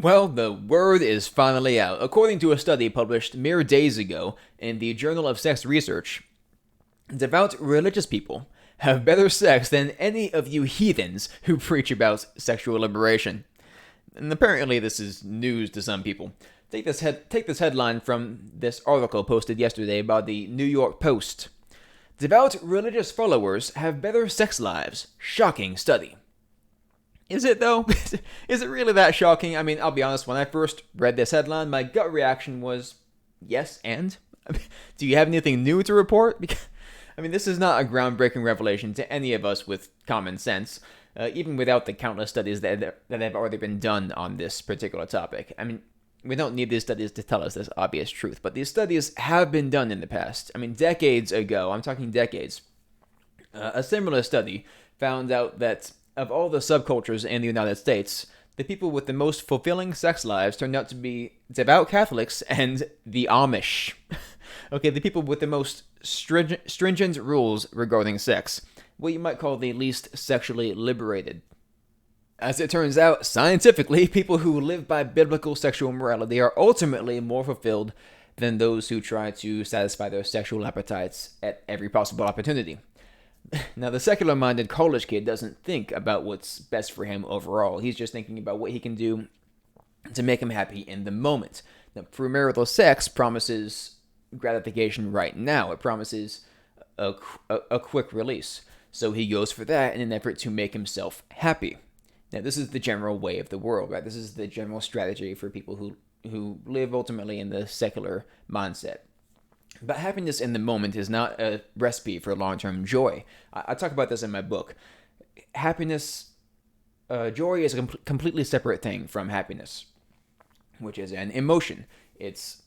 Well, the word is finally out. According to a study published mere days ago in the Journal of Sex Research, devout religious people have better sex than any of you heathens who preach about sexual liberation. And apparently this is news to some people. Take this headline from this article posted yesterday by the New York Post. Devout religious followers have better sex lives. Shocking study. Is it though? Is it really that shocking? I mean, I'll be honest, when I first read this headline, my gut reaction was, yes, and? Do you have anything new to report? Because, this is not a groundbreaking revelation to any of us with common sense, even without the countless studies that have already been done on this particular topic. We don't need these studies to tell us this obvious truth, but these studies have been done in the past. Decades ago, I'm talking decades. A similar study found out that of all the subcultures in the United States, the people with the most fulfilling sex lives turned out to be devout Catholics and the Amish. Okay, the people with the most stringent rules regarding sex. What you might call the least sexually liberated. As it turns out, scientifically, people who live by biblical sexual morality are ultimately more fulfilled than those who try to satisfy their sexual appetites at every possible opportunity. Now, the secular-minded college kid doesn't think about what's best for him overall. He's just thinking about what he can do to make him happy in the moment. Now, premarital sex promises gratification right now. It promises a quick release. So he goes for that in an effort to make himself happy. Now, this is the general way of the world, right? This is the general strategy for people who live ultimately in the secular mindset. But happiness in the moment is not a recipe for long-term joy. I talk about this in my book. Joy is a completely separate thing from happiness, which is an emotion. It's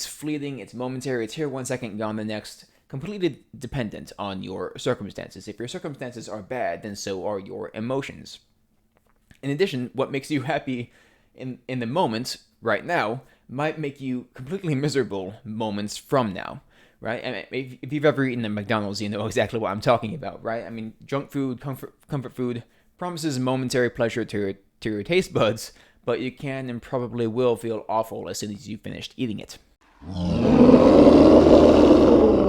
fleeting, it's momentary, it's here one second, gone the next, completely dependent on your circumstances. If your circumstances are bad, then so are your emotions. In addition, what makes you happy in the moment, right now, might make you completely miserable moments from now, right? If you've ever eaten at McDonald's, you know exactly what I'm talking about, right? Junk food, comfort food promises momentary pleasure to your taste buds, but you can and probably will feel awful as soon as you've finished eating it.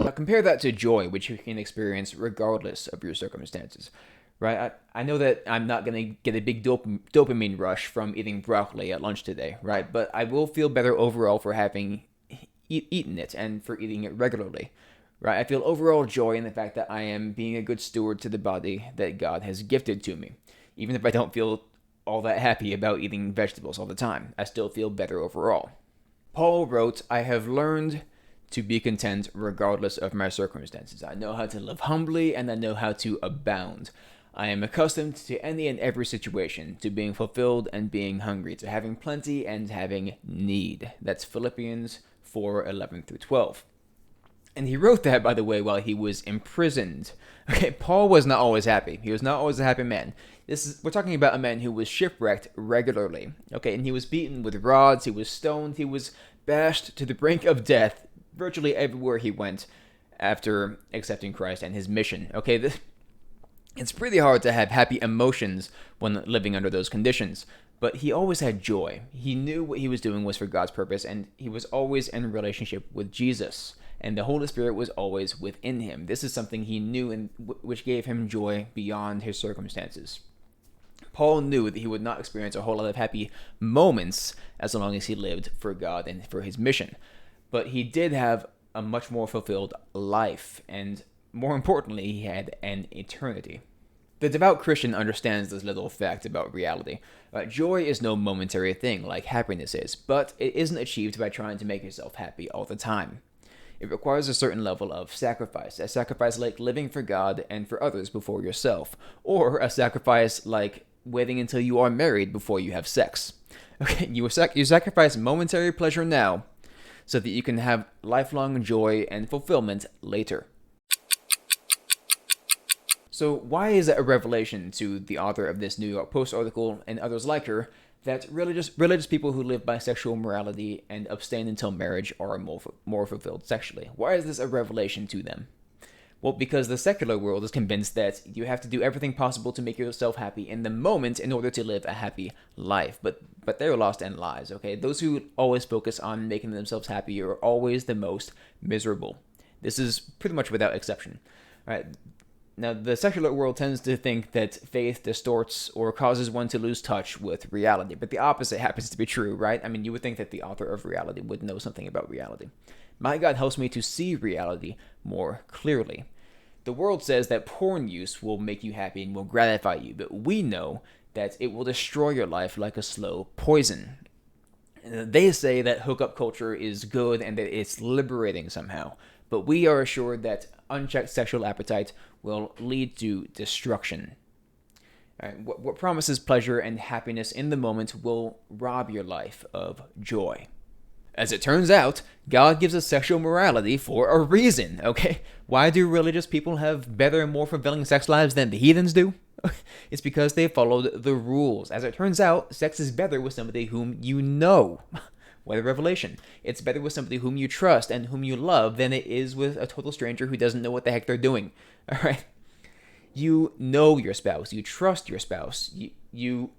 Now compare that to joy, which you can experience regardless of your circumstances. Right, I know that I'm not going to get a big dopamine rush from eating broccoli at lunch today, right? But I will feel better overall for having eaten it and for eating it regularly, right? I feel overall joy in the fact that I am being a good steward to the body that God has gifted to me. Even if I don't feel all that happy about eating vegetables all the time, I still feel better overall. Paul wrote, "I have learned to be content regardless of my circumstances. I know how to live humbly and I know how to abound. I am accustomed to any and every situation, to being fulfilled and being hungry, to having plenty and having need." That's Philippians 4:11 through 12. And he wrote that, by the way, while he was imprisoned. Okay, Paul was not always happy. He was not always a happy man. We're talking about a man who was shipwrecked regularly. Okay, and he was beaten with rods, he was stoned, he was bashed to the brink of death virtually everywhere he went after accepting Christ and his mission. Okay, it's pretty hard to have happy emotions when living under those conditions, but he always had joy. He knew what he was doing was for God's purpose, and he was always in relationship with Jesus, and the Holy Spirit was always within him. This is something he knew, and which gave him joy beyond his circumstances. Paul knew that he would not experience a whole lot of happy moments as long as he lived for God and for his mission, but he did have a much more fulfilled life, and more importantly, he had an eternity. The devout Christian understands this little fact about reality. Joy is no momentary thing like happiness is, but it isn't achieved by trying to make yourself happy all the time. It requires a certain level of sacrifice, a sacrifice like living for God and for others before yourself, or a sacrifice like waiting until you are married before you have sex. Okay, you sacrifice momentary pleasure now so that you can have lifelong joy and fulfillment later. So why is it a revelation to the author of this New York Post article and others like her that religious people who live by sexual morality and abstain until marriage are more fulfilled sexually? Why is this a revelation to them? Well, because the secular world is convinced that you have to do everything possible to make yourself happy in the moment in order to live a happy life. But but they're lost in lies, okay? Those who always focus on making themselves happy are always the most miserable. This is pretty much without exception, right? Now, the secular world tends to think that faith distorts or causes one to lose touch with reality, but the opposite happens to be true, right? I mean, you would think that the author of reality would know something about reality. My God helps me to see reality more clearly. The world says that porn use will make you happy and will gratify you, but we know that it will destroy your life like a slow poison. They say that hookup culture is good and that it's liberating somehow, but we are assured that unchecked sexual appetite will lead to destruction. All right, what promises pleasure and happiness in the moment will rob your life of joy. As it turns out, God gives us sexual morality for a reason, okay? Why do religious people have better and more fulfilling sex lives than the heathens do? It's because they followed the rules. As it turns out, sex is better with somebody whom you know. What a revelation. It's better with somebody whom you trust and whom you love than it is with a total stranger who doesn't know what the heck they're doing. All right? You know your spouse. You trust your spouse. You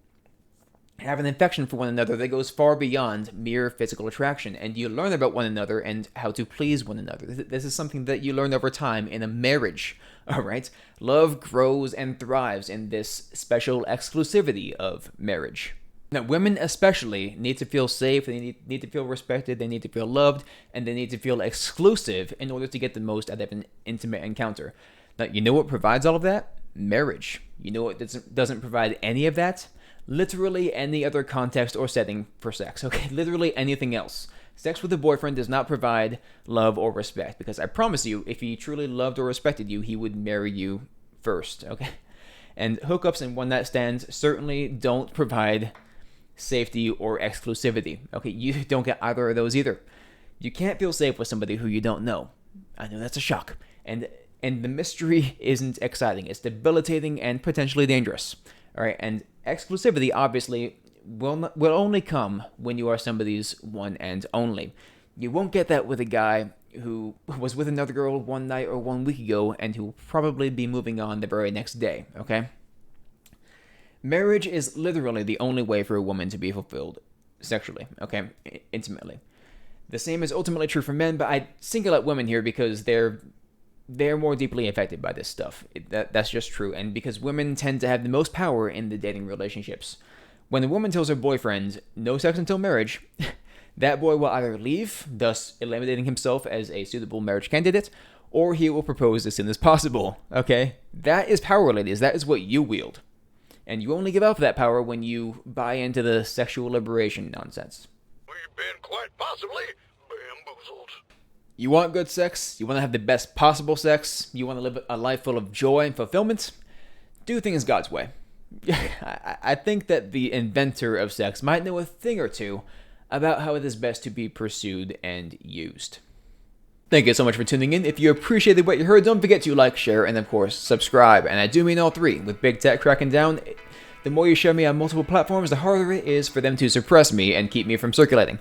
have an affection for one another that goes far beyond mere physical attraction, and you learn about one another and how to please one another. This is something that you learn over time in a marriage, all right? Love grows and thrives in this special exclusivity of marriage. Now, women especially need to feel safe, they need to feel respected, they need to feel loved, and they need to feel exclusive in order to get the most out of an intimate encounter. Now, you know what provides all of that? Marriage. You know what doesn't provide any of that? Literally any other context or setting for sex, okay? Literally anything else. Sex with a boyfriend does not provide love or respect, because I promise you, if he truly loved or respected you, he would marry you first, okay? And hookups and one-night stands certainly don't provide safety or exclusivity, okay? You don't get either of those either. You can't feel safe with somebody who you don't know. I know that's a shock. And the mystery isn't exciting. It's debilitating and potentially dangerous. All right, and exclusivity obviously will only come when you are somebody's one and only. You won't get that with a guy who was with another girl one night or 1 week ago and who will probably be moving on the very next day, okay? Marriage is literally the only way for a woman to be fulfilled sexually, okay, intimately. The same is ultimately true for men, but I single out women here because they're more deeply affected by this stuff. That's just true. And because women tend to have the most power in the dating relationships. When a woman tells her boyfriend, no sex until marriage, that boy will either leave, thus eliminating himself as a suitable marriage candidate, or he will propose as soon as possible, okay? That is power, ladies. That is what you wield. And you only give up that power when you buy into the sexual liberation nonsense. We've been quite possibly bamboozled. You want good sex? You want to have the best possible sex? You want to live a life full of joy and fulfillment? Do things God's way. I think that the inventor of sex might know a thing or two about how it is best to be pursued and used. Thank you so much for tuning in. If you appreciated what you heard, don't forget to like, share, and of course, subscribe. And I do mean all three. With big tech cracking down, the more you share me on multiple platforms, the harder it is for them to suppress me and keep me from circulating.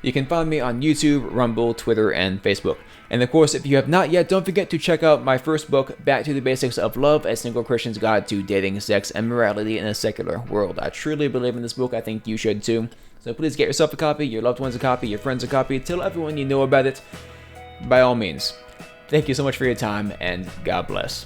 You can find me on YouTube, Rumble, Twitter, and Facebook. And of course, if you have not yet, don't forget to check out my first book, Back to the Basics of Love, A Single Christian's Guide to Dating, Sex, and Morality in a Secular World. I truly believe in this book. I think you should too. So please get yourself a copy, your loved ones a copy, your friends a copy. Tell everyone you know about it. By all means. Thank you so much for your time, and God bless.